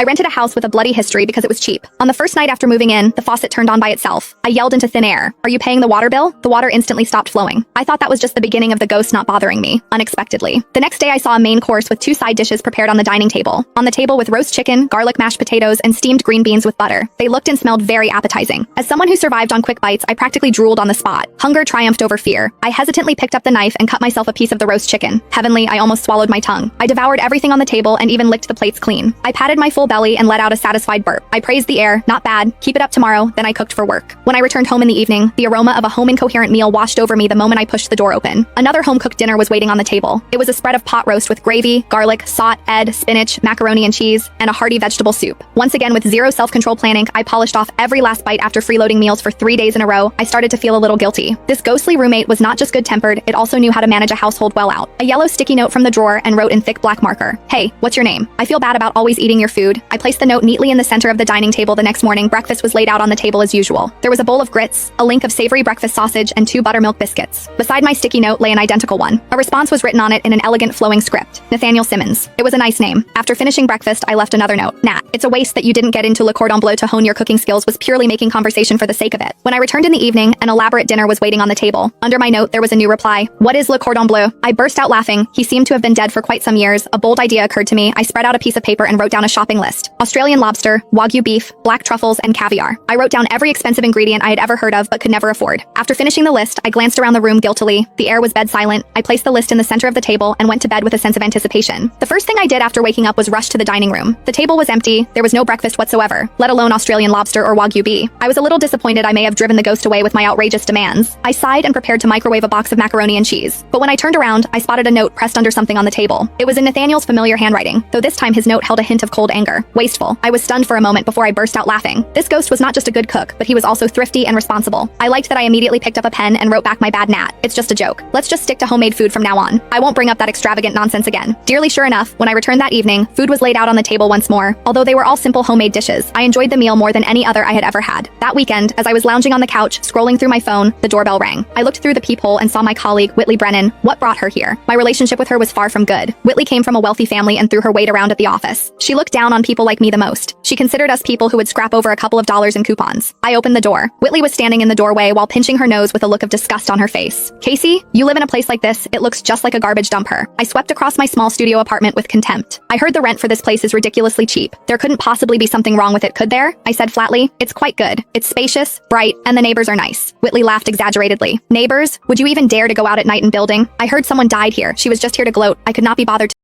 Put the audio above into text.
I rented a house with a bloody history because it was cheap. On the first night after moving in, the faucet turned on by itself. I yelled into thin air, "Are you paying the water bill?" The water instantly stopped flowing. I thought that was just the beginning of the ghost not bothering me, unexpectedly. The next day I saw a main course with 2 side dishes prepared on the dining table. On the table with roast chicken, garlic mashed potatoes, and steamed green beans with butter. They looked and smelled very appetizing. As someone who survived on quick bites, I practically drooled on the spot. Hunger triumphed over fear. I hesitantly picked up the knife and cut myself a piece of the roast chicken. Heavenly, I almost swallowed my tongue. I devoured everything on the table and even licked the plates clean. I patted my full belly and let out a satisfied burp. I praised the air, not bad, keep it up tomorrow, then I cooked for work. When I returned home in the evening, the aroma of a home incoherent meal washed over me the moment I pushed the door open. Another home-cooked dinner was waiting on the table. It was a spread of pot roast with gravy, garlic, salt, ed, spinach, macaroni and cheese, and a hearty vegetable soup. Once again, with zero self-control planning, I polished off every last bite after freeloading meals for 3 days in a row. I started to feel a little guilty. This ghostly roommate was not just good-tempered, it also knew how to manage a household well out. A yellow sticky note from the drawer and wrote in thick black marker, "Hey, what's your name? I feel bad about always eating your food." I placed the note neatly in the center of the dining table. The next morning, breakfast was laid out on the table as usual. There was a bowl of grits, a link of savory breakfast sausage, and 2 buttermilk biscuits. Beside my sticky note lay an identical one. A response was written on it in an elegant flowing script. Nathaniel Simmons. It was a nice name. After finishing breakfast, I left another note. Nat, it's a waste that you didn't get into Le Cordon Bleu to hone your cooking skills, was purely making conversation for the sake of it. When I returned in the evening, an elaborate dinner was waiting on the table. Under my note, there was a new reply. "What is Le Cordon Bleu?" I burst out laughing. He seemed to have been dead for quite some years. A bold idea occurred to me. I spread out a piece of paper and wrote down a shopping list. Australian lobster, Wagyu beef, black truffles, and caviar. I wrote down every expensive ingredient I had ever heard of but could never afford. After finishing the list, I glanced around the room guiltily. The air was bed silent. I placed the list in the center of the table and went to bed with a sense of anticipation. The first thing I did after waking up was rush to the dining room. The table was empty. There was no breakfast whatsoever, let alone Australian lobster or Wagyu beef. I was a little disappointed I may have driven the ghost away with my outrageous demands. I sighed and prepared to microwave a box of macaroni and cheese. But when I turned around, I spotted a note pressed under something on the table. It was in Nathaniel's familiar handwriting, though this time his note held a hint of cold anger. Wasteful. I was stunned for a moment before I burst out laughing. This ghost was not just a good cook, but he was also thrifty and responsible. I liked that I immediately picked up a pen and wrote back, "My bad, Nat. It's just a joke. Let's just stick to homemade food from now on. I won't bring up that extravagant nonsense again." Dearly sure enough, when I returned that evening, food was laid out on the table once more. Although they were all simple homemade dishes, I enjoyed the meal more than any other I had ever had. That weekend, as I was lounging on the couch, scrolling through my phone, the doorbell rang. I looked through the peephole and saw my colleague, Whitley Brennan. What brought her here? My relationship with her was far from good. Whitley came from a wealthy family and threw her weight around at the office. She looked down on people like me the most. She considered us people who would scrap over a couple of dollars in coupons. I opened the door. Whitley was standing in the doorway while pinching her nose with a look of disgust on her face. "Casey, you live in a place like this, it looks just like a garbage dump." I swept across my small studio apartment with contempt. "I heard the rent for this place is ridiculously cheap. There couldn't possibly be something wrong with it, could there?" I said flatly. "It's quite good. It's spacious, bright, and the neighbors are nice." Whitley laughed exaggeratedly. "Neighbors? Would you even dare to go out at night in building? I heard someone died here. She was just here to gloat. I could not be bothered to